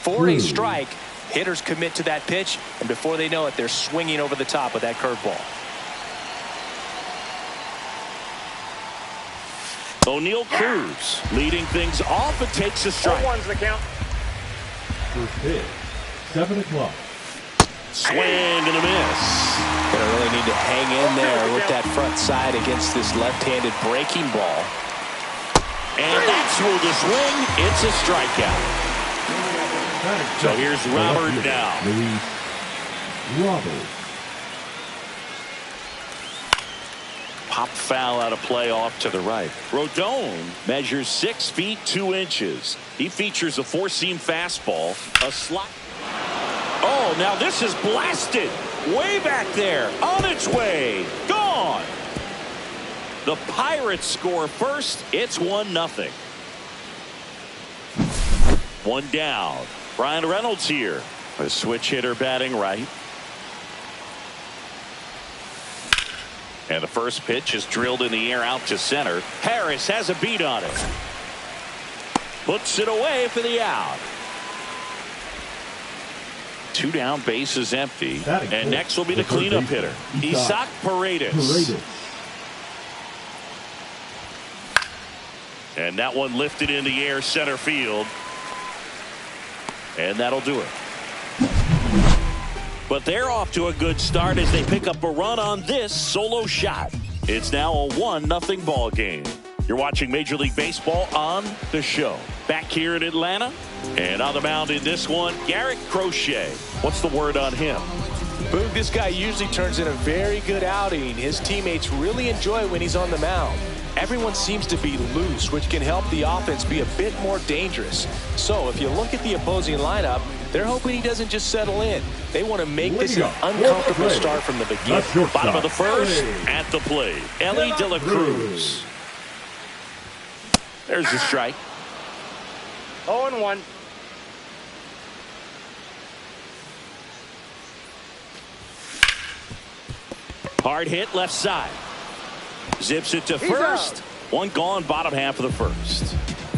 For a strike, hitters commit to that pitch, and before they know it, they're swinging over the top with that curveball. O'Neal Cruz leading things off and takes a strike. 0-1's the count. First pitch, 7 o'clock. Swing and a miss. Gonna really need to hang in there with that front side against this left-handed breaking ball. And that's through the swing. It's a strikeout. So here's Robert now. Robert. Pop foul out of play off to the right. Rodon measures 6 feet 2 inches. He features a 4-seam fastball, a slot. Oh, now this is blasted. Way back there. On its way. Gone. The Pirates score first. It's 1-0. One down. Brian Reynolds here. A switch hitter batting right. And the first pitch is drilled in the air out to center. Harris has a beat on it. Puts it away for the out. 2 down, bases empty. And next will be the cleanup hitter, Isaac Paredes. And that one lifted in the air center field. And that'll do it. But they're off to a good start as they pick up a run on this solo shot. It's now a 1-0 ball game. You're watching Major League Baseball on the show. Back here in Atlanta. And on the mound in this one, Garrett Crochet. What's the word on him? Boog, this guy usually turns in a very good outing. His teammates really enjoy when he's on the mound. Everyone seems to be loose, which can help the offense be a bit more dangerous. So if you look at the opposing lineup, they're hoping he doesn't just settle in. They want to make this an uncomfortable start from the beginning. Bottom of the first, at the plate, Ellie De La Cruz. There's the strike. 0-1. Hard hit left side. Zips it to first. One gone, bottom half of the first.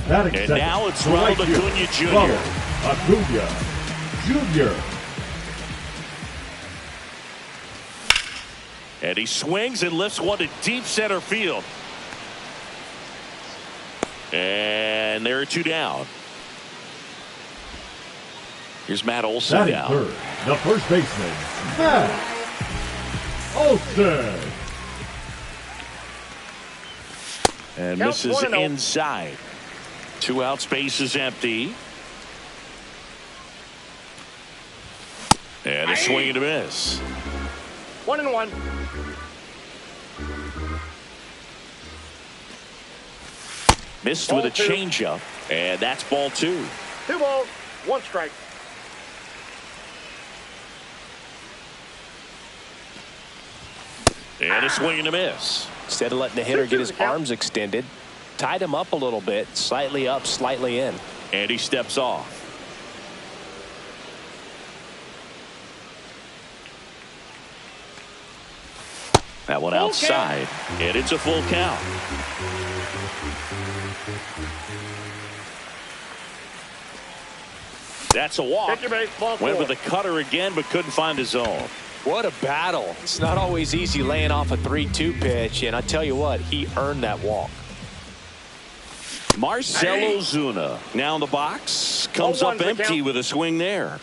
And now it's Ronald Acuna Jr. Acuna Jr. And he swings and lifts one to deep center field. And there are 2 down. Here's Matt Olson down. Third, the first baseman, Matt Olson. And misses inside. 2 outs, base is empty. And a swing and a miss. 1-1. Missed with a changeup, and that's ball 2. 2 balls, 1 strike. And a swing and a miss. Instead of letting the hitter get his arms extended, tied him up a little bit, slightly up, slightly in. And he steps off. That one outside, and it's a full count. That's a walk. Went with the cutter again, but couldn't find his zone. What a battle. It's not always easy laying off a 3-2 pitch, and I tell you what, he earned that walk. Marcell Ozuna now in the box. Comes up empty with a swing there.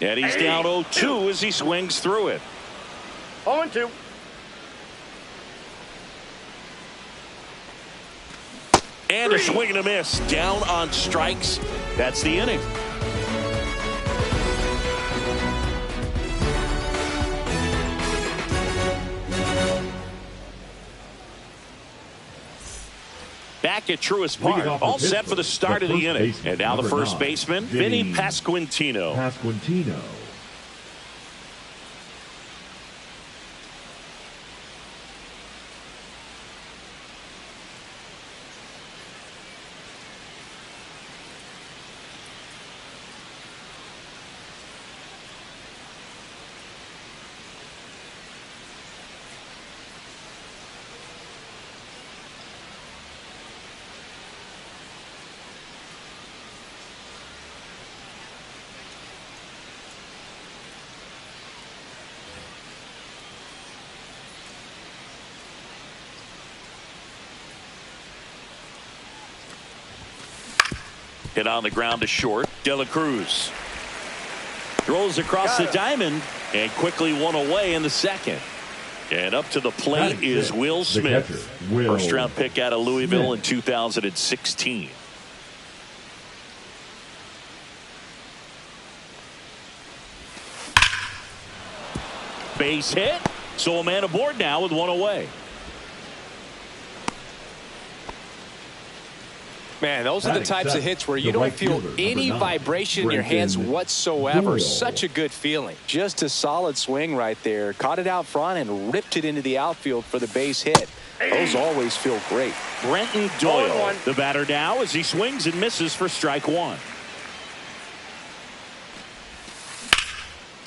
And he's down 0-2 as he swings through it. 0-2. And a swing and a miss. Down on strikes. That's the inning. Back at Truist Park, all set for the start of the inning. And now the first baseman, Vinny Pasquantino. Hit on the ground to short. De La Cruz throws across the diamond and quickly one away in the second. And up to the plate is Will Smith. First round pick out of Louisville in 2016. Base hit. So a man aboard now with one away. Man, those are the types of hits where you don't feel any vibration in your hands whatsoever. Such a good feeling. Just a solid swing right there. Caught it out front and ripped it into the outfield for the base hit. Those always feel great. Brenton Doyle, the batter now as he swings and misses for strike one.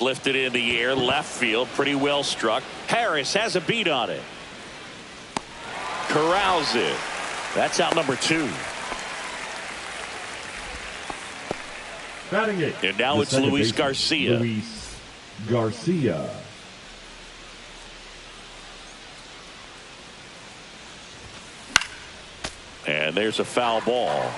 Lifted in the air, left field, pretty well struck. Harris has a beat on it. Corrals it. That's out number 2. Batting it. And now it's Luis Garcia. Luis Garcia. And there's a foul ball.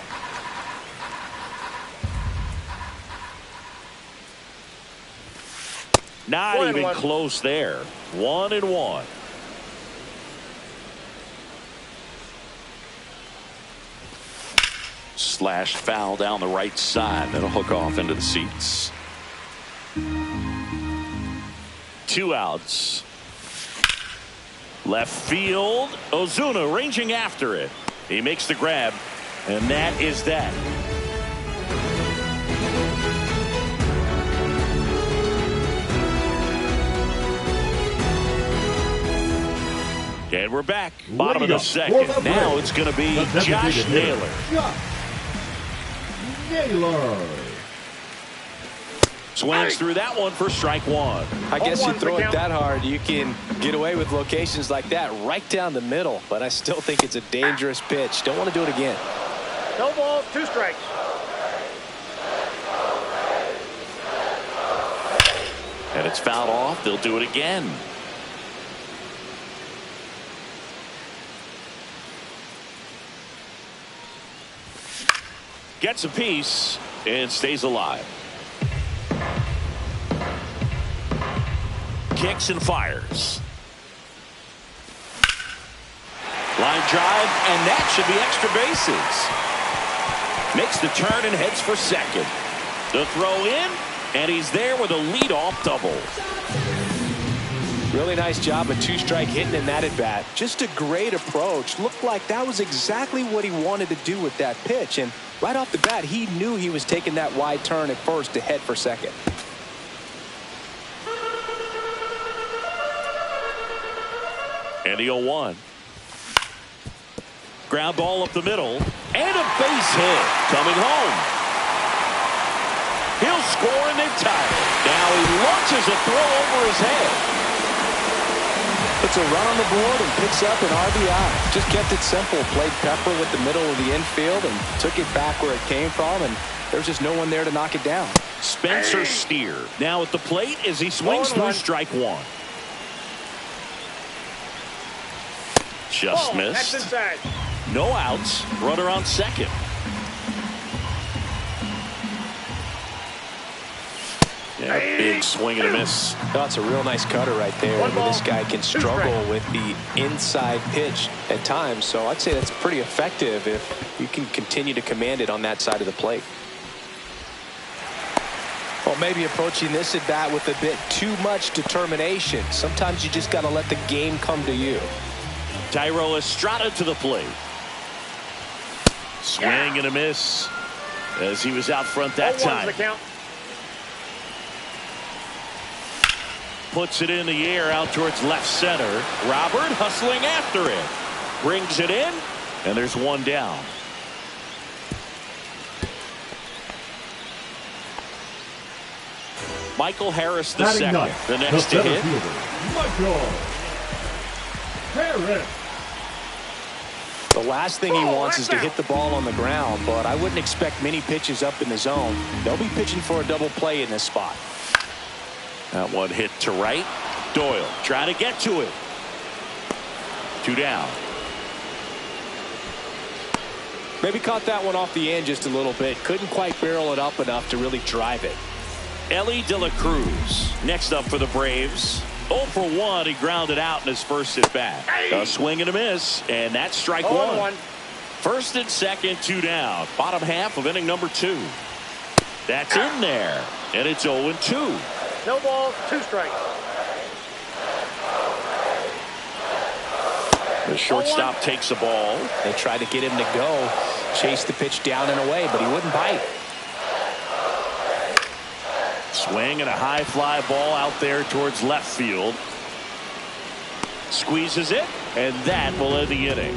Not even close there. 1-1. Slash foul down the right side. That'll hook off into the seats. 2 outs. Left field. Ozuna ranging after it. He makes the grab. And that is that. And we're back. Bottom of the second. Now it's going to be Josh Naylor. Swings through that one for strike one. I guess you throw it that hard, you can get away with locations like that right down the middle. But I still think it's a dangerous pitch. Don't want to do it again. No balls, 2 strikes. And it's fouled off. They'll do it again. Gets a piece and stays alive. Kicks and fires. Line drive, and that should be extra bases. Makes the turn and heads for second. The throw in, and he's there with a leadoff double. Really nice job of 2-strike hitting in that at bat. Just a great approach. Looked like that was exactly what he wanted to do with that pitch. And right off the bat, he knew he was taking that wide turn at first to head for second. And the 0-1. Ground ball up the middle. And a base hit. Coming home. He'll score and they tie it. Now he launches a throw over his head. Puts a run on the board and picks up an RBI. Just kept it simple. Played Pepper with the middle of the infield and took it back where it came from. And there's just no one there to knock it down. Spencer Steer now at the plate as he swings through strike one. Just missed. That's inside. No outs. Runner on second. Yeah, big swing and a miss. That's a real nice cutter right there. This guy can struggle with the inside pitch at times. So I'd say that's pretty effective if you can continue to command it on that side of the plate. Well, maybe approaching this at bat with a bit too much determination. Sometimes you just got to let the game come to you. Thairo Estrada to the plate. Swing and a miss as he was out front that time. Puts it in the air out towards left center. Robert hustling after it. Brings it in, and there's one down. Michael Harris the second. The next to hit. Michael Harris. The last thing he wants is to hit the ball on the ground, but I wouldn't expect many pitches up in the zone. They'll be pitching for a double play in this spot. That one hit to right. Doyle trying to get to it. 2 down. Maybe caught that one off the end just a little bit. Couldn't quite barrel it up enough to really drive it. Ellie De La Cruz next up for the Braves. 0 for 1. He grounded out in his first at bat. A swing and a miss, and that's strike one. First and second, 2 down. Bottom half of inning number 2. That's in there, and it's 0-2. No balls, 2 strikes. The shortstop takes the ball. They tried to get him to go, chase the pitch down and away, but he wouldn't bite. Swing and a high fly ball out there towards left field. Squeezes it, and that will end the inning.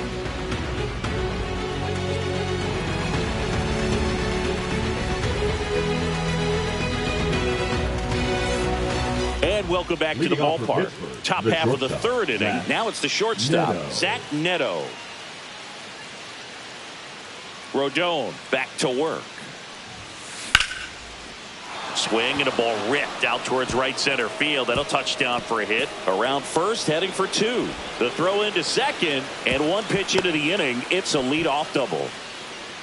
And welcome back to the ballpark. Top half of the third inning. Now it's the shortstop, Zach Neto. Rodon back to work. Swing and a ball ripped out towards right center field. That'll touchdown for a hit. Around first, heading for 2. The throw into second, and 1 pitch into the inning. It's a leadoff double.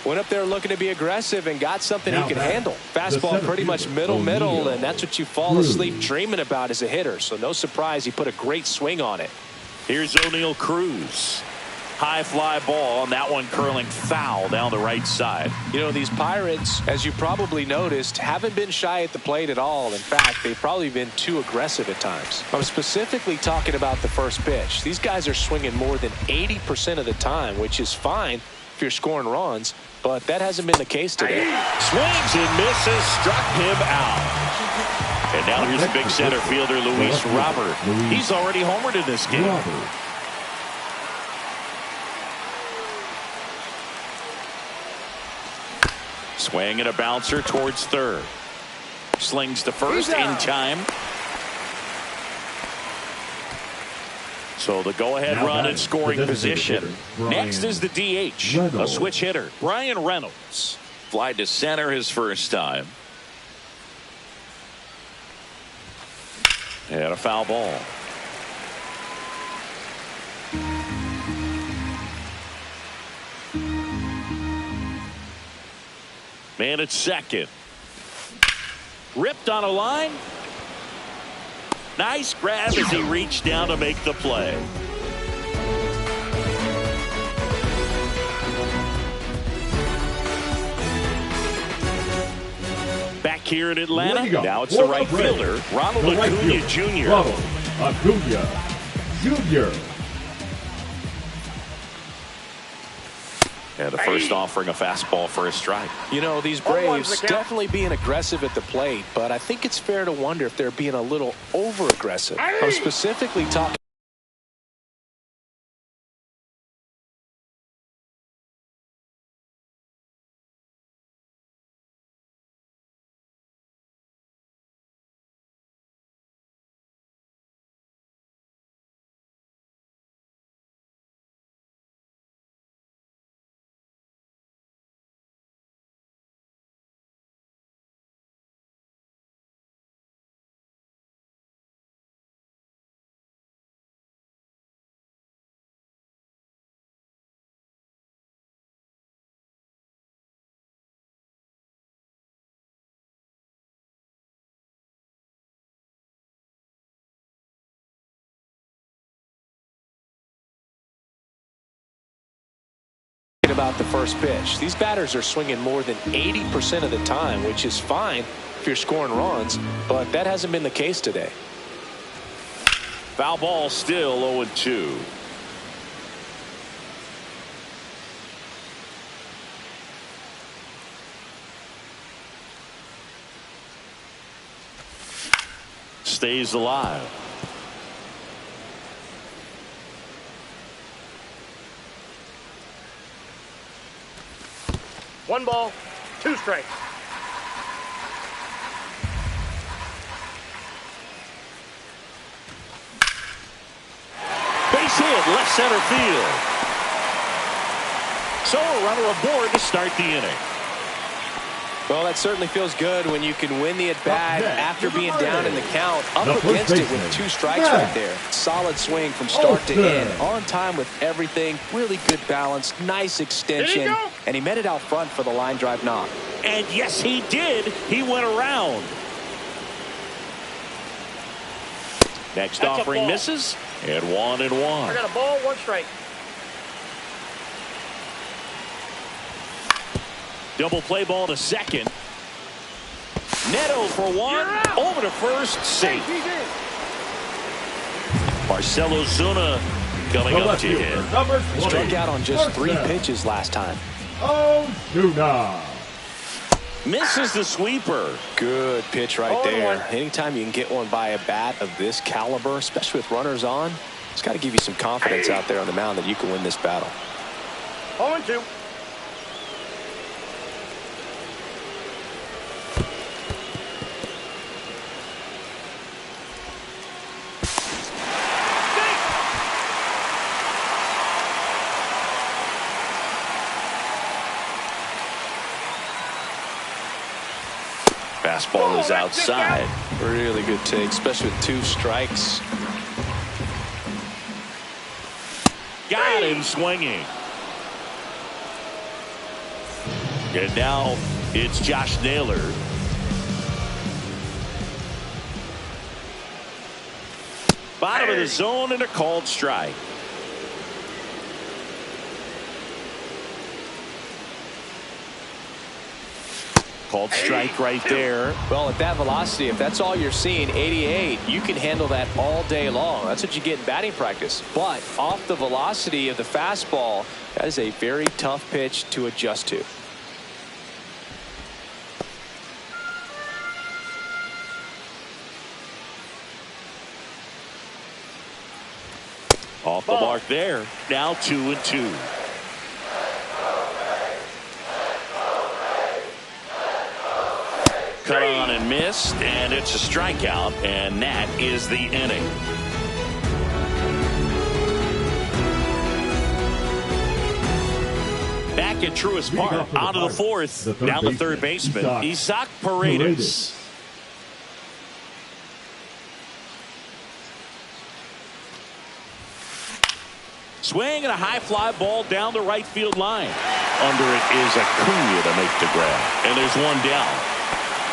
Went up there looking to be aggressive and got something he can handle. Fastball pretty much middle, and that's what you fall asleep dreaming about as a hitter. So no surprise he put a great swing on it. Here's O'Neal Cruz. High fly ball, and that one curling foul down the right side. You know, these Pirates, as you probably noticed, haven't been shy at the plate at all. In fact, they've probably been too aggressive at times. I'm specifically talking about the first pitch. These guys are swinging more than 80% of the time, which is fine if you're scoring runs, but that hasn't been the case today. Swings and misses, struck him out. And now here's the big center fielder, Luis Robert. He's already homered in this game. Swing and a bouncer towards third. Slings to first in time. So the go-ahead run in scoring position. Next is the DH, a switch hitter, Brian Reynolds. Fly to center his first time. And a foul ball. Man at second. Ripped on a line. Nice grab as he reached down to make the play. Back here in Atlanta, now it's the right fielder, Ronald Acuna Jr. Ronald Acuna Jr. And the first offering a fastball for a strike. You know, these Braves definitely being aggressive at the plate, but I think it's fair to wonder if they're being a little over-aggressive. I'm specifically talking about the first pitch. These batters are swinging more than 80% of the time, which is fine if you're scoring runs, but that hasn't been the case today. Foul ball, still 0-2. Stays alive. One ball, 2 strikes. Base hit, left center field. So a runner aboard to start the inning. Well, that certainly feels good when you can win the at-bat after being down in the count. Up against it with 2 strikes right there. Solid swing from start to end. On time with everything. Really good balance. Nice extension. And he met it out front for the line drive knock. And yes, he did. He went around. Next offering misses. And 1-1. I got a ball, 1 strike. Double play ball to second. Neto for 1. Over to first. Safe. Marcelo Zuna coming up to hit. Struck out on just 3 pitches last time. Ozuna. Misses the sweeper. Good pitch right there. Anytime you can get one by a bat of this caliber, especially with runners on, it's got to give you some confidence out there on the mound that you can win this battle. 0-2. Fastball is outside. Really good take, especially with 2 strikes. Got him swinging. And now it's Josh Naylor. Bottom of the zone and a called strike. Called strike right there. Well, at that velocity, if that's all you're seeing, 88, you can handle that all day long. That's what you get in batting practice. But off the velocity of the fastball, that is a very tough pitch to adjust to. Off the mark there. Now 2-2. Cut on and missed, and it's a strikeout, and that is the inning. Back at Truist Park, out of the 4th, down the third baseman, Isaac Paredes. Swing and a high fly ball down the right field line. Under it is Acuna to make the grab, and there's one down.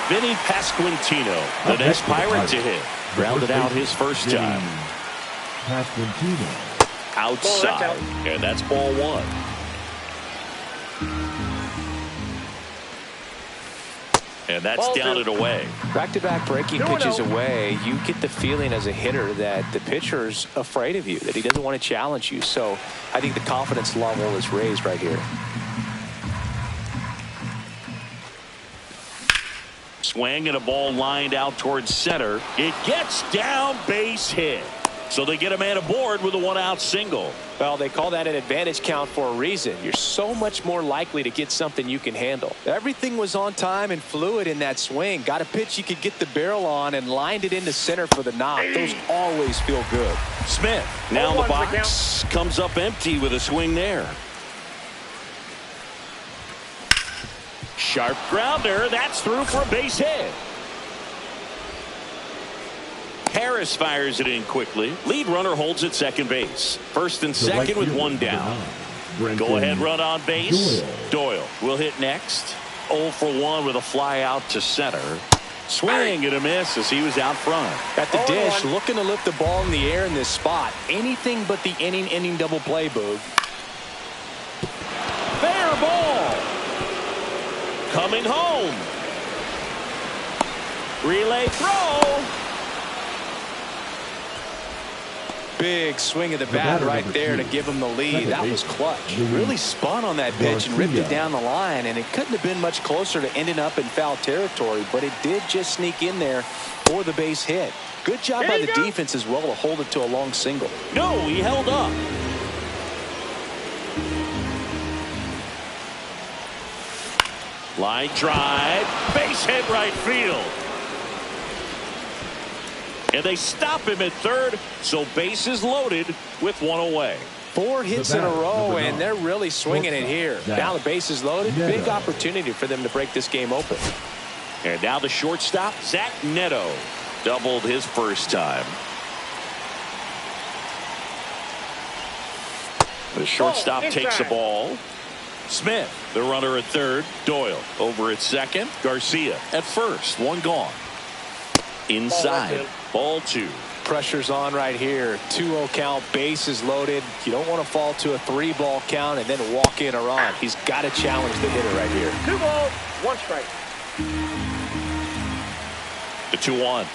Vinny Pasquantino, the next Pirate to hit. Grounded out his first time. Pasquantino. Outside, and that's ball 1. And that's down and away. Back-to-back breaking pitches away, you get the feeling as a hitter that the pitcher's afraid of you, that he doesn't want to challenge you. So I think the confidence level is raised right here. Swing and a ball lined out towards center. It gets down, base hit. So they get a man aboard with a 1-out single. Well, they call that an advantage count for a reason. You're so much more likely to get something you can handle. Everything was on time and fluid in that swing. Got a pitch you could get the barrel on and lined it into center for the knock. Those always feel good. Smith now in the box. Comes up empty with a swing there. Sharp grounder. That's through for a base hit. Harris fires it in quickly. Lead runner holds at second base. First and second with 1 down. Go ahead run on base. Doyle will hit next. 0 for 1 with a fly out to center. Swing and a miss as he was out front. At the dish, looking to lift the ball in the air in this spot. Anything but the inning double play, Boog. Fair ball. Coming home. Relay throw. Big swing of the bat right there to give him the lead. That was clutch. Really spun on that pitch and ripped it down the line, and it couldn't have been much closer to ending up in foul territory, but it did just sneak in there for the base hit. Good job by the defense as well to hold it to a long single. No, he held up. Line drive, base hit right field. And they stop him at third, so base is loaded with 1 away. 4 hits in a row, and they're really swinging it here. Now the base is loaded. Big opportunity for them to break this game open. And now the shortstop, Zach Neto, doubled his first time. The shortstop takes the ball. Smith, the runner at third. Doyle over at second. Garcia at first. One gone. Inside. Ball 2. Pressure's on right here. 2-0 count. Bases loaded. You don't want to fall to a 3-ball count and then walk in a run. He's got to challenge the hitter right here. 2 balls, 1 strike. The 2-1.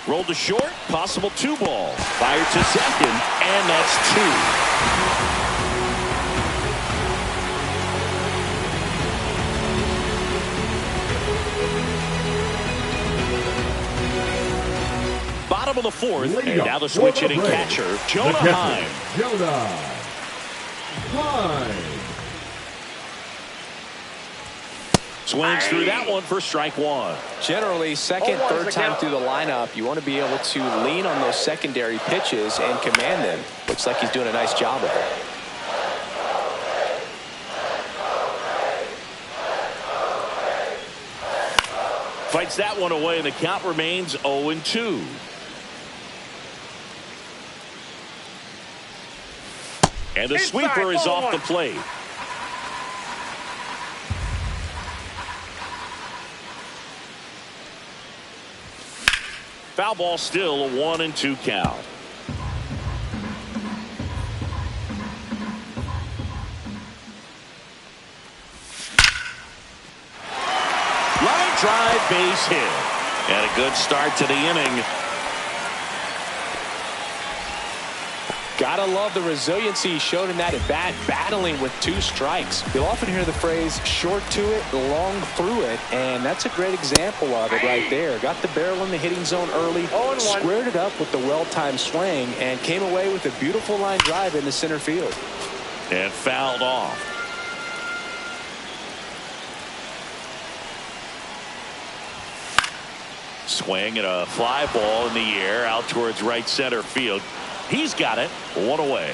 Rolled to short. Possible 2-ball. Fired to second. And that's 2. Bottom of the 4th, and now the switch hitting catcher, Jonah Heim. Swings through that one for strike 1. Generally, second, third time through the lineup, you want to be able to lean on those secondary pitches and command them. Looks like he's doing a nice job of it. Fights that one away, and the count remains 0-2. And the sweeper is off the plate. Foul ball, still a 1-2 count. Line drive, base hit. And a good start to the inning. Gotta love the resiliency he showed in that at bat, battling with 2 strikes. You'll often hear the phrase short to it, long through it, and that's a great example of it right there. Got the barrel in the hitting zone early, squared it up with the well-timed swing, and came away with a beautiful line drive in the center field. And fouled off. Swing and a fly ball in the air out towards right center field. He's got it. 1 away.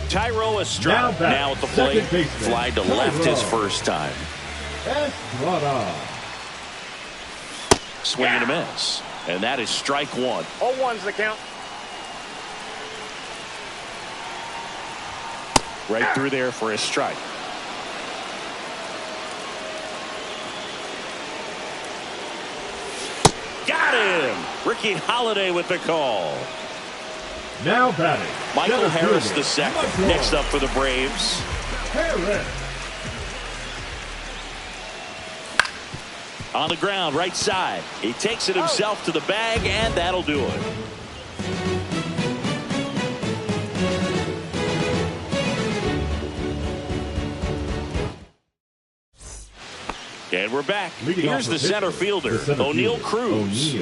Tyro Estrada now at the plate. Fly to left his first time. Swing and a miss. And that is strike 1. 0-1's the count. Right through there for a strike. Got him! Ricky Holiday with the call. Now batting, Michael Harris the second. Next up for the Braves. Harris. On the ground, right side. He takes it himself to the bag, and that'll do it. And we're back. Here's the center fielder, O'Neal Cruz.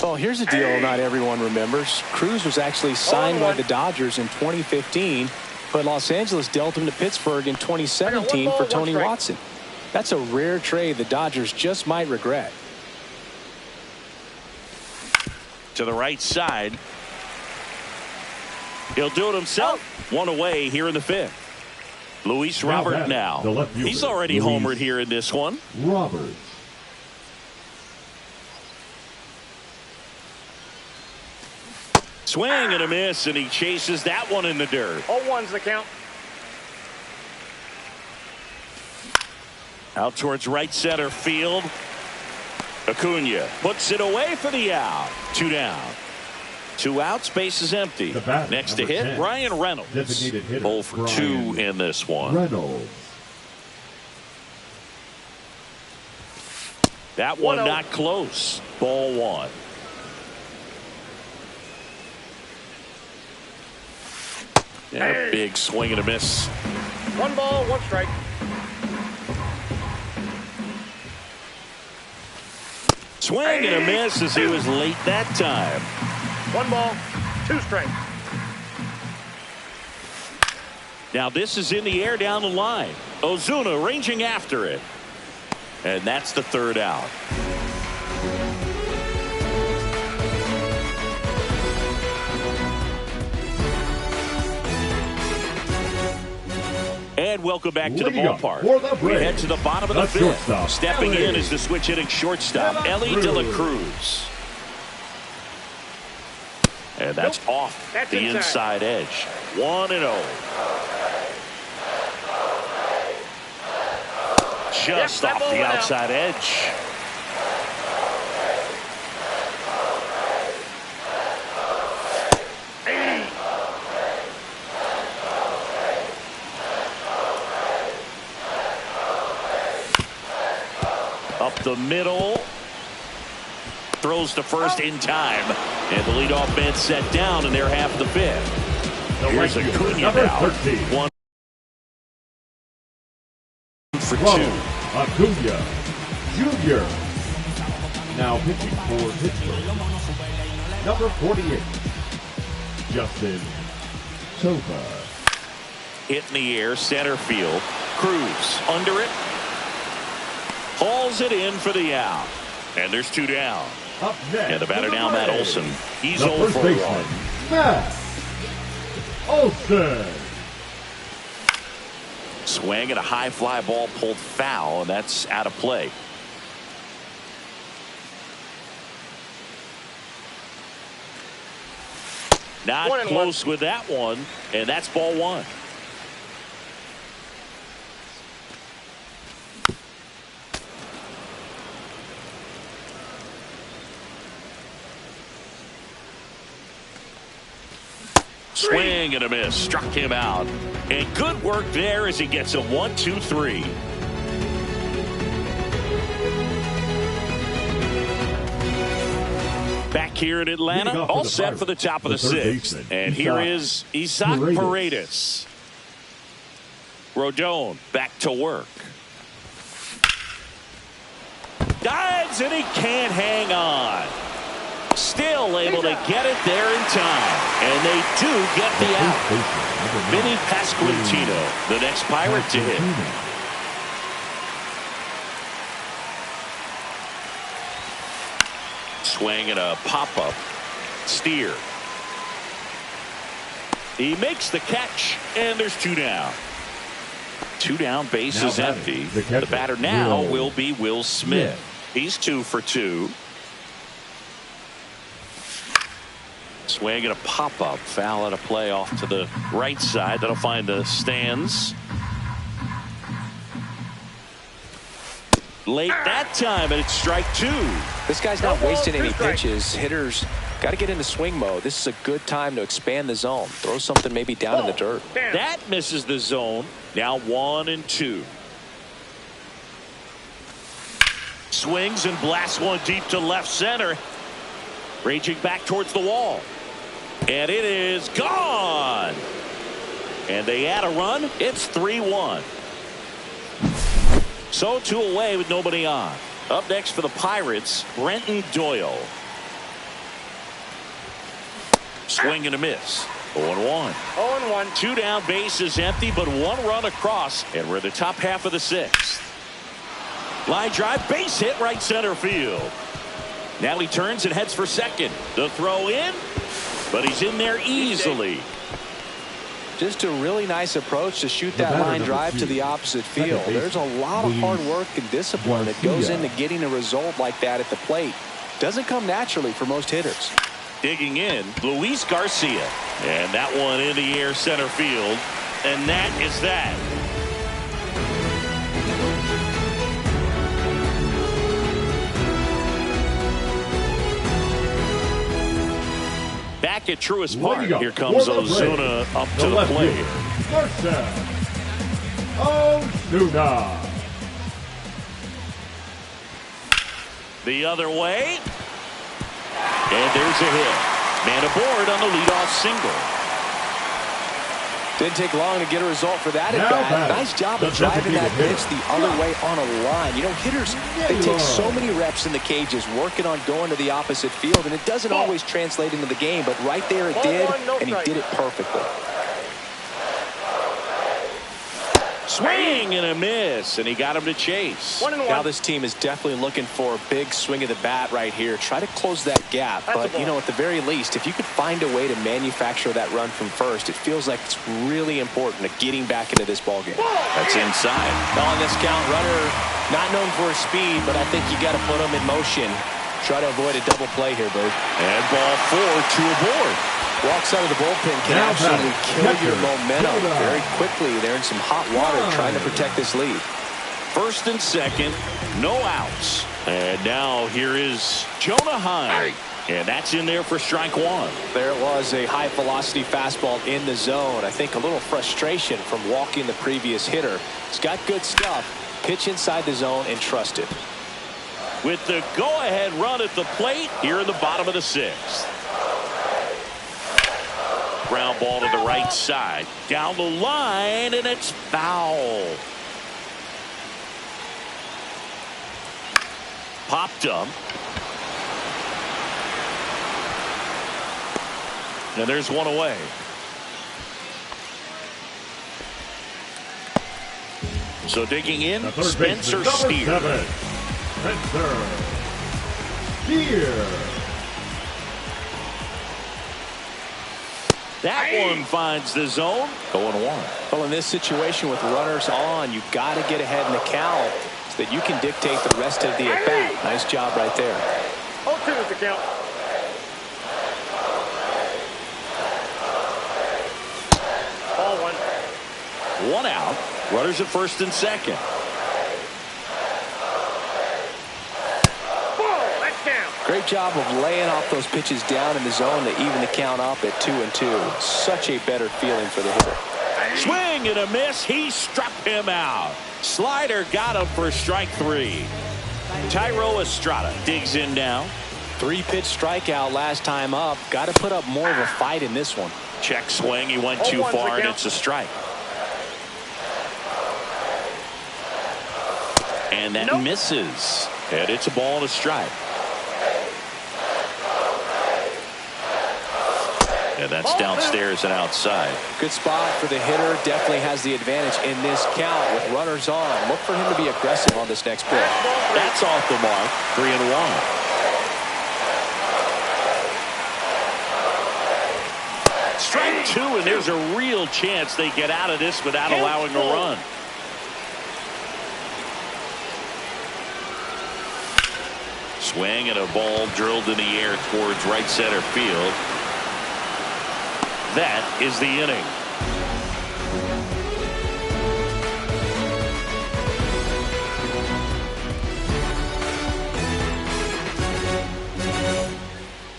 Well, here's a deal not everyone remembers. Cruz was actually signed by the Dodgers in 2015, but Los Angeles dealt him to Pittsburgh in 2017 for Tony Watson. That's a rare trade the Dodgers just might regret. To the right side. He'll do it himself. 1 away here in the 5th. Luis Robert now. He's already homered here in this one. Roberts. Swing and a miss, and he chases that one in the dirt. 0-1's the count. Out towards right center field. Acuna puts it away for the out. 2 down. 2 outs, base is empty. Next to hit, 10, Ryan Reynolds. 0 for 2 in this one. Reynolds. That one not close. Ball 1. And a big swing and a miss. 1 ball, 1 strike. Swing and a miss as he was late that time. 1 ball, 2 strikes. Now this is in the air down the line. Ozuna ranging after it. And that's the third out. And welcome back to the ballpark. We head to the bottom of the fifth. Stepping in is the switch hitting shortstop, Ellie De La Cruz. And that's off the inside edge. 1-0. Just off the outside edge. Up the middle. Throws to first in time. And the leadoff man set down in their half of the fifth. Here's Acuna now. 1 for 2. Acuna Jr. Now pitching for Pittsburgh. Number 48. Justin Topa. Hit in the air, center field. Cruz under it. Hauls it in for the out. And there's 2 down. Up next, and the batter now, Matt Olson. He's the 0 for 1. Matt Olson. Swing and a high fly ball pulled foul, and that's out of play. Not close with that one, and that's ball 1. Swing and a miss. Struck him out. And good work there as he gets a 1-2-3. Back here in Atlanta, all set for the top of the sixth. And here is Isaac Paredes. Rodon back to work. Dives and he can't hang on. Still able to get it there in time. And they do get the out. Vinny Pasquantino, the next Pirate to hit. Swing and a pop-up. Steer. He makes the catch, and there's 2 down. 2 down, base is empty. The batter now will be Will Smith. He's 2 for 2. Swing and a pop-up. Foul at a play off to the right side. That'll find the stands. Late that time, and it's strike 2. This guy's not wasting any pitches. Hitters got to get into swing mode. This is a good time to expand the zone. Throw something maybe down in the dirt. That misses the zone. Now 1-2. Swings and blasts one deep to left center. Raging back towards the wall. And it is gone. And they add a run. It's 3-1. So 2 away with nobody on. Up next for the Pirates, Brenton Doyle. Swing and a miss. 0-1. 0-1. 2 down, base is empty, but 1 run across. And we're in the top half of the 6th. Line drive, base hit right center field. Now he turns and heads for second. The throw in, but he's in there easily. Just a really nice approach to shoot that line drive to the opposite field. There's a lot of hard work and discipline that goes into getting a result like that at the plate. Doesn't come naturally for most hitters. Digging in, Luis Garcia. And that one in the air center field. And that is that. Back at Truist Park, here comes Ozuna up to the plate. Ozuna. The other way. And there's a hit. Man aboard on the leadoff single. Didn't take long to get a result for that at bat. Nice job of driving that pitch the other way on a line. You know, hitters, they take so many reps in the cages working on going to the opposite field, and it doesn't always translate into the game, but right there it did, and he did it perfectly. Swing and a miss, and he got him to chase. 1-1. Now this team is definitely looking for a big swing of the bat right here. Try to close that gap. That's But, you know, at the very least, if you could find a way to manufacture that run from first, it feels like it's really important to getting back into this ballgame. That's inside. Well, on this count, runner not known for his speed, but I think you got to put him in motion. Try to avoid a double play here, Bert. And ball 4 to aboard. Walks out of the bullpen can Now absolutely kill catcher, your momentum Jonah. very quickly. They're in some hot water trying to protect this lead. First and second, no outs. And now here is Jonah Hine. And that's in there for strike 1. There it was, a high velocity fastball in the zone. I think a little frustration from walking the previous hitter. He's got good stuff. Pitch inside the zone and trust it. With the go-ahead run at the plate here in the bottom of the 6th. Ground ball to the right side. Down the line, and it's foul. Popped up. And there's one away. So digging in, The third Spencer baseman, Steer. number 7, Spencer Steer. That one finds the zone. 0-1. Well, in this situation with runners on, you've got to get ahead in the count so that you can dictate the rest of the at-bat. Nice job right there. 0-2 is the count. Ball 1. 1 out. Runners at first and second. Ball. That's down. Great job of laying off those pitches down in the zone to even the count up at 2-2. Such a better feeling for the hitter. Swing and a miss. He struck him out. Slider got him for strike 3. Tyro Estrada digs in now. 3-pitch strikeout last time up. Got to put up more of a fight in this one. Check swing. He went too 0-1's the far, and count. it's a strike. And that misses. And it's a ball and a strike. And that's downstairs and outside. Good spot for the hitter. Definitely has the advantage in this count with runners on. Look for him to be aggressive on this next pitch. That's off the mark. 3-1. Strike 2, and there's a real chance they get out of this without allowing a run. Swing and a ball drilled in the air towards right center field. That is the inning.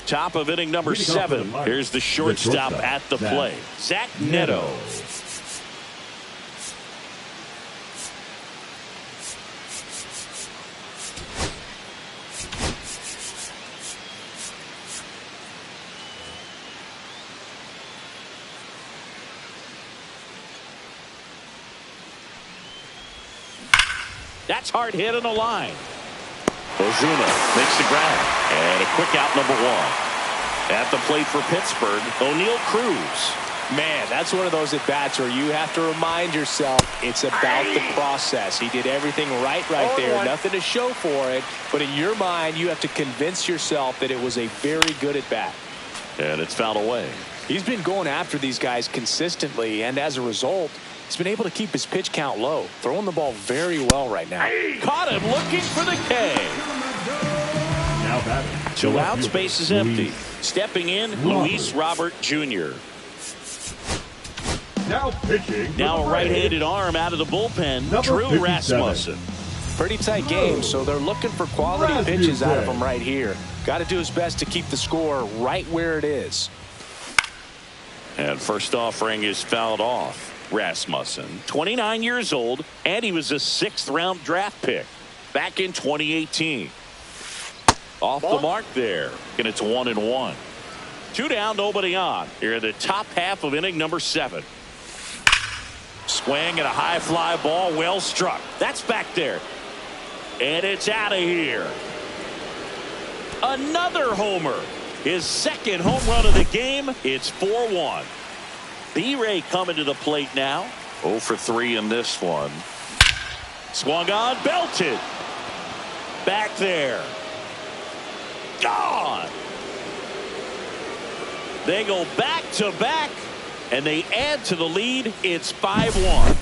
Top of inning number 7. Here's the shortstop at the plate, Zach Neto. That's hard hit on the line. Ozuna makes the grab. And a quick out, number 1. At the plate for Pittsburgh, O'Neal Cruz. Man, that's one of those at-bats where you have to remind yourself it's about the process. He did everything right there. Nothing to show for it. But in your mind, you have to convince yourself that it was a very good at-bat. And it's fouled away. He's been going after these guys consistently, and as a result, he's been able to keep his pitch count low. Throwing the ball very well right now. Caught him looking for the K. Now batting. 2 outs, base is empty. Stepping in, Luis Robert Jr. Now pitching. Now a right-handed arm out of the bullpen, Number Drew 57. Rasmussen. Pretty tight game, so they're looking for quality pitches out of him right here. Got to do his best to keep the score right where it is. And first offering is fouled off. Rasmussen, 29 years old, and he was a 6th-round draft pick back in 2018. Off the mark there, and it's 1-1. 2 down, nobody on. Here in the top half of inning number 7. Swing and a high fly ball, well struck. That's back there. And it's out of here. Another homer. His 2nd home run of the game. It's 4-1. B-Ray coming to the plate now. 0 for 3 in this one. Swung on, belted. Back there. Gone. They go back to back, and they add to the lead. It's 5-1.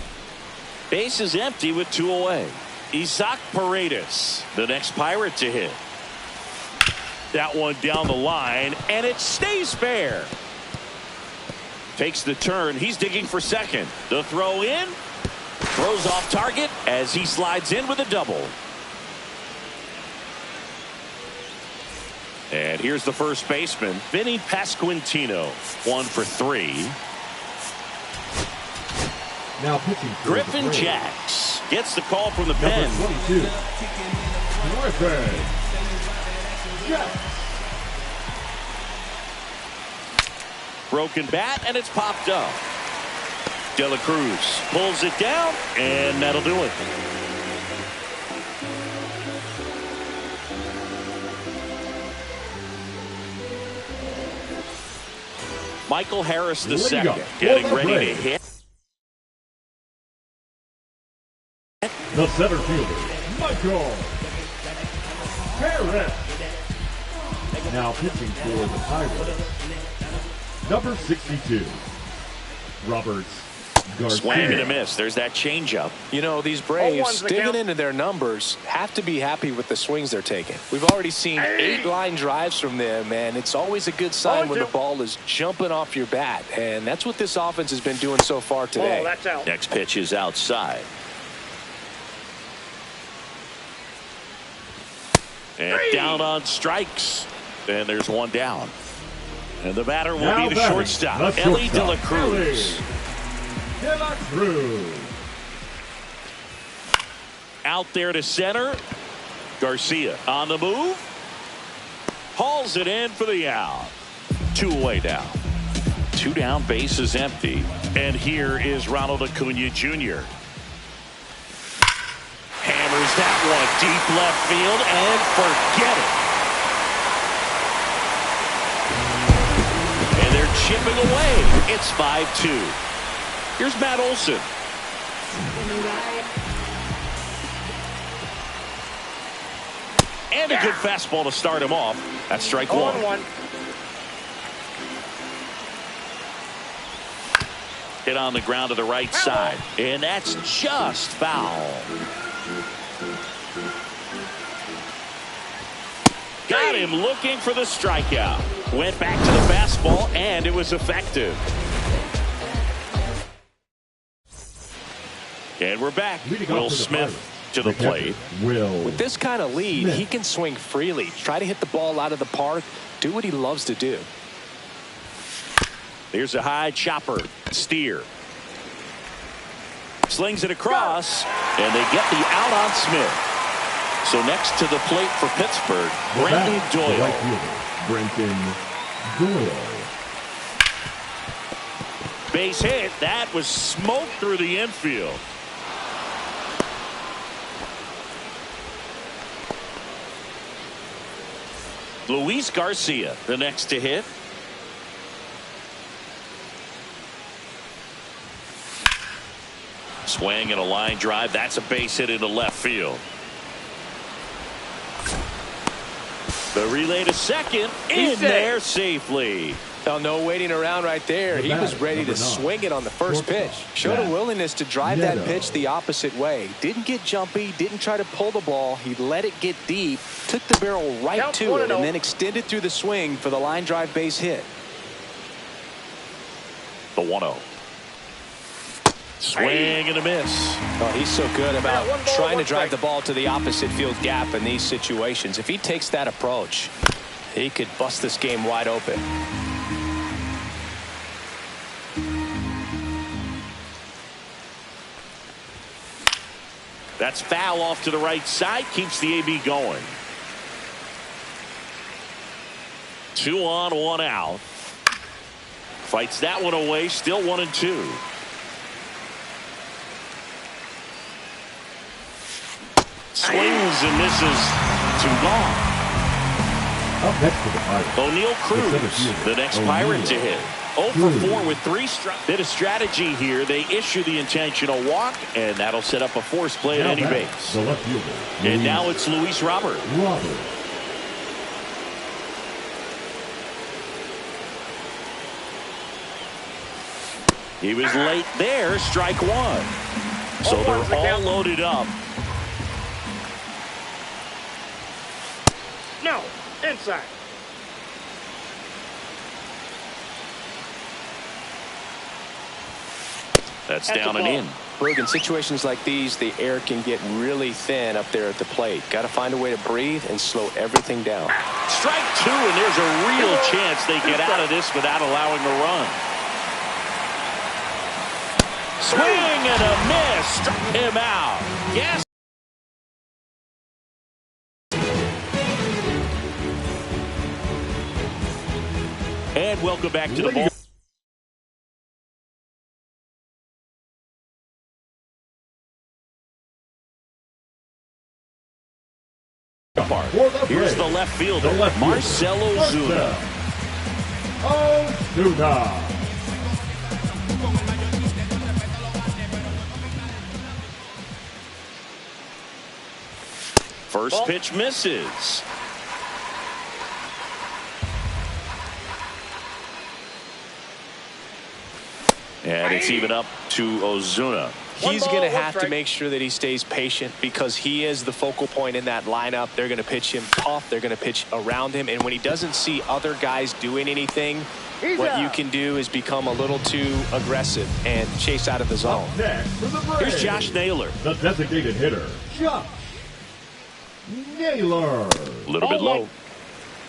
Base is empty with 2 away. Isaac Paredes, the next Pirate to hit. That one down the line, and it stays fair. Takes the turn. He's digging for second. The throw in. Throws off target as he slides in with a double. And here's the first baseman, Vinny Pasquantino, 1 for 3. Now pitching. Griffin Jacks gets the call from the pen. Number 22. Griffin Jacks. Broken bat, and it's popped up. De La Cruz pulls it down, and that'll do it. Michael Harris II getting ready to hit. The center fielder, Michael Harris. Now pitching for the Pirates, number 62, Roberts Garcia. Swing and a miss. There's that changeup. You know, these Braves, digging into their numbers, have to be happy with the swings they're taking. We've already seen 8 line drives from them, and it's always a good sign when the ball is jumping off your bat. And that's what this offense has been doing so far today. Oh, that's out. Next pitch is outside. And down on strikes. And there's one down. And the batter will Now be the shortstop, Ellie De La Cruz. De La Cruz. Out there to center. Garcia on the move. Hauls it in for the out. 2 away now. 2 down, base is empty. And here is Ronald Acuna Jr. Hammers that one deep left field and forget it. And they're chipping away. It's 5-2. Here's Matt Olson. And a good fastball to start him off. That's strike 1. 0-1. Hit on the ground to the right side. And that's just foul. Got him looking for the strikeout. Went back to the fastball, and it was effective. And we're back. Will Smith to the plate. With this kind of lead, he can swing freely, try to hit the ball out of the park, do what he loves to do. Here's a high chopper. Steer. Slings it across, and they get the out on Smith. So next to the plate for Pittsburgh, Brenton Doyle. Right fielder, Brenton Doyle. Base hit. That was smoked through the infield. Luis Garcia, the next to hit. Swing and a line drive. That's a base hit into left field. The relay to second. In there safely. Well, no waiting around right there. He was ready to swing it on the first pitch. Showed a willingness to drive that pitch the opposite way. Didn't get jumpy, didn't try to pull the ball. He let it get deep, took the barrel right to it, and then extended through the swing for the line drive base hit. The 1-0. Swing and a miss. Oh, he's so good about trying to drive the ball to the opposite field gap in these situations. If he takes that approach, he could bust this game wide open. That's foul off to the right side. Keeps the AB going. 2 on, 1 out. Fights that one away. Still 1-2. Swings and misses. 2 gone. Up next to the Pirates, O'Neal Cruz, the next Pirate to hit. 0 for 4 with 3 strikes. Bit of strategy here. They issue the intentional walk, and that'll set up a force play at any base. The left fielder, And now it's Luis Robert. He was late there, strike 1. So they're all loaded up. No, inside. That's down and in. Look, in situations like these, the air can get really thin up there at the plate. Got to find a way to breathe and slow everything down. Strike 2, and there's a real chance they get out of this without allowing a run. Swing and a miss. Struck him out. Yes. And welcome back to the ball. Here's the left fielder, Marcell Ozuna. First pitch misses. And it's even up to Ozuna. He's going to have to make sure that he stays patient because he is the focal point in that lineup. They're going to pitch him tough. They're going to pitch around him. And when he doesn't see other guys doing anything, what you can do is become a little too aggressive and chase out of the zone. Here's Josh Naylor. The designated hitter, Josh Naylor. A little bit low.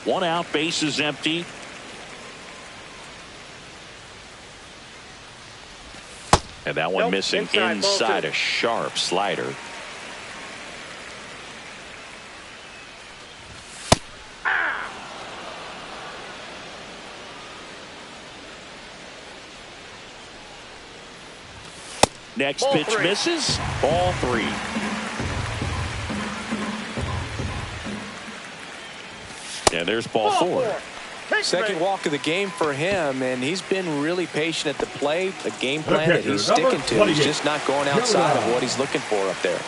1 out, base is empty. And that one missing inside a sharp slider. Next pitch misses. Ball 3. And there's ball 4. Second walk of the game for him, and he's been really patient at the plate. The game plan that he's sticking to, he's just not going outside of what he's looking for up there.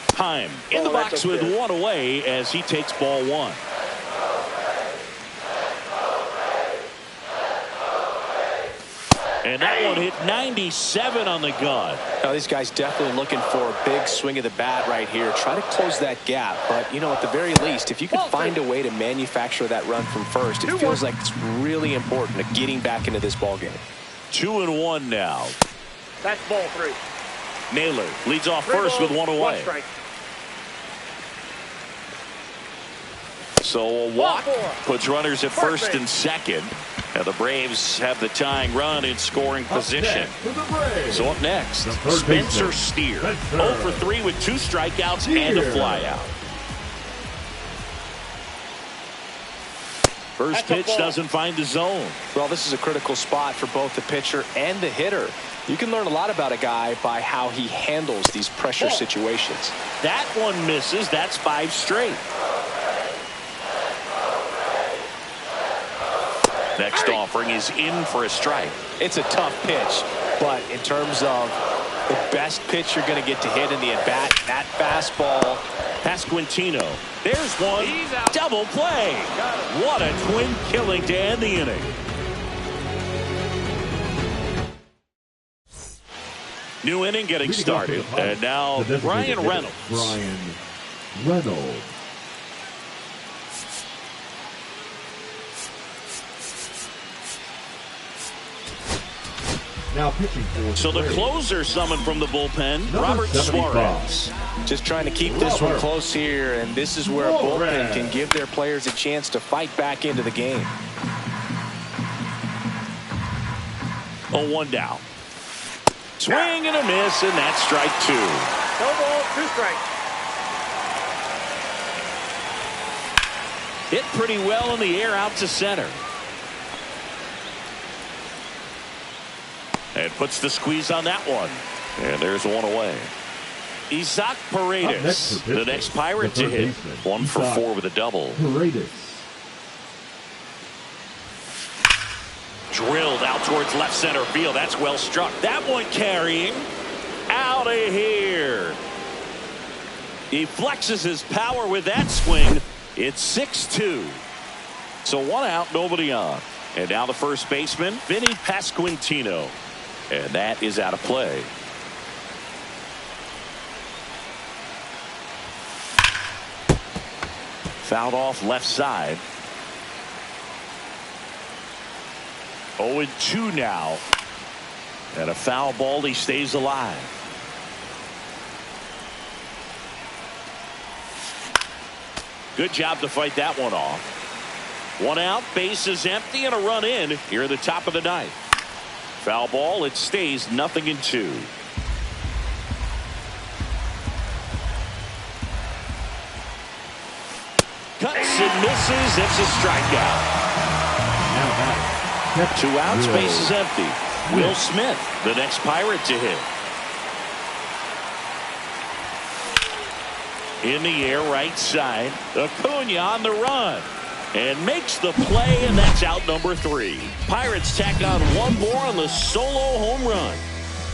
Time in the box with 1 away as he takes ball 1. And that one hit 97 on the gun. Now, these guys definitely looking for a big swing of the bat right here. Try to close that gap. But, you know, at the very least, if you can find a way to manufacture that run from first, it feels like it's really important to getting back into this ball game. 2-1 now. That's ball 3. Naylor leads off first with 1 away. So a walk puts runners at first and second. Now the Braves have the tying run in scoring position. So up next, Spencer Steer. 0 for 3 with 2 strikeouts and a flyout. First pitch doesn't find the zone. Well, this is a critical spot for both the pitcher and the hitter. You can learn a lot about a guy by how he handles these pressure situations. That one misses. That's 5 straight. Next offering is in for a strike. It's a tough pitch, but in terms of the best pitch you're going to get to hit in the at-bat, that fastball. Pasquantino. There's one. Double play. What a twin killing to end the inning. New inning getting started. And now Ryan Reynolds. Now pitching for so the closer summoned from the bullpen, Robert Suarez. Just trying to keep this one close here, and this is where a bullpen can give their players a chance to fight back into the game. 0-1 down. Swing and a miss, and that's strike 2. No ball, 2 strikes. Hit pretty well in the air out to center. And puts the squeeze on that one. And there's 1 away. Isaac Paredes, the next Pirate to hit. 1 for 4 with a double. drilled out towards left center field. That's well struck. That one carrying out of here. He flexes his power with that swing. It's 6-2. So 1 out, nobody on. And now the first baseman, Vinny Pasquantino. And that is out of play. Fouled off left side. 0-2 now. And a foul ball. He stays alive. Good job to fight that one off. 1 out, base is empty, and a run in here at the top of the ninth. Foul ball. It stays 0-2. Cuts and misses. It's a strikeout. 2 outs, base is empty. Will Smith, the next Pirate to hit. In the air, right side. Acuna on the run. And makes the play, and that's out number 3. Pirates tack on 1 more on the solo home run.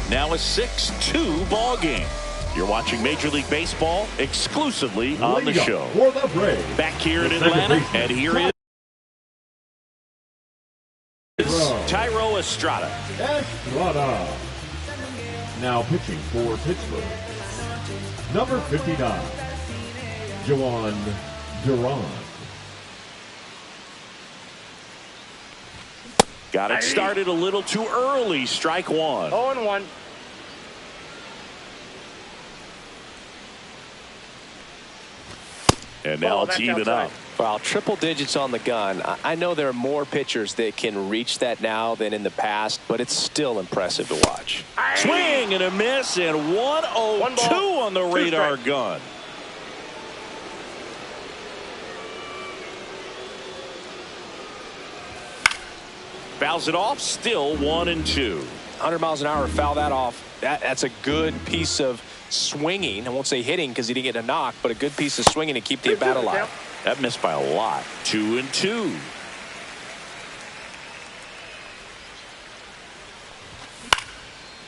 Now a 6-2 ball game. You're watching Major League Baseball exclusively on the show. Back here in Atlanta, and here is Tyro Estrada. Now pitching for Pittsburgh, number 59, Joan Duran. Got it started a little too early. Strike 1. 0-1. And now it's even up. Well, triple digits on the gun. I know there are more pitchers that can reach that now than in the past, but it's still impressive to watch. Swing and a miss, and 1-0-2 on the radar gun. Fouls it off, still 1-2. 100 miles an hour, foul that off. That's a good piece of swinging. I won't say hitting because he didn't get a knock, but a good piece of swinging to keep the at-bat alive. That missed by a lot. 2-2.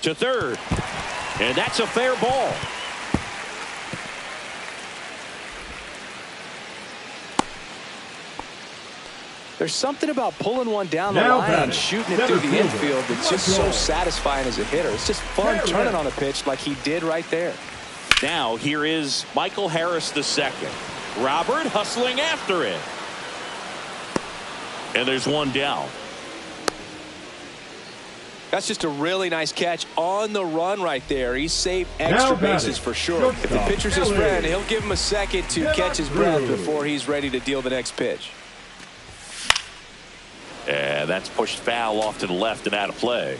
To third. And that's a fair ball. There's something about pulling one down the line and shooting it through the infield that's just so satisfying as a hitter. It's just fun turning on a pitch like he did right there. Now here is Michael Harris II. Robert hustling after it. And there's 1 down. That's just a really nice catch on the run right there. He saved extra bases for sure. If the pitcher's his friend, he'll give him a second to catch his breath before he's ready to deal the next pitch. And that's pushed foul off to the left and out of play.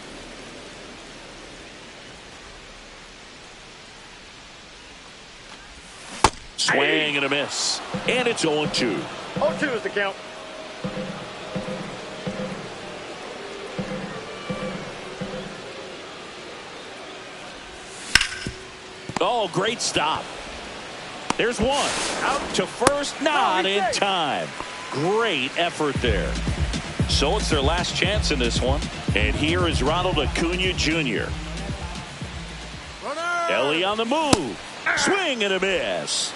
Swing and a miss. And it's 0-2. 0-2 is the count. Oh, great stop. There's 1. Out to first, not in time. Great effort there. So it's their last chance in this one. And here is Ronald Acuna Jr. Ellie on the move. Swing and a miss.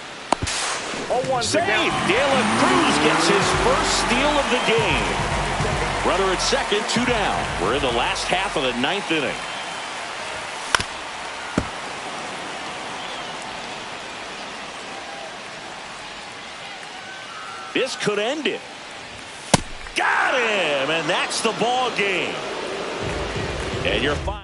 0-1. Save. De La Cruz gets his first steal of the game. Runner at second, 2 down. We're in the last half of the 9th inning. This could end it. Got him, and that's the ball game. And you're fine.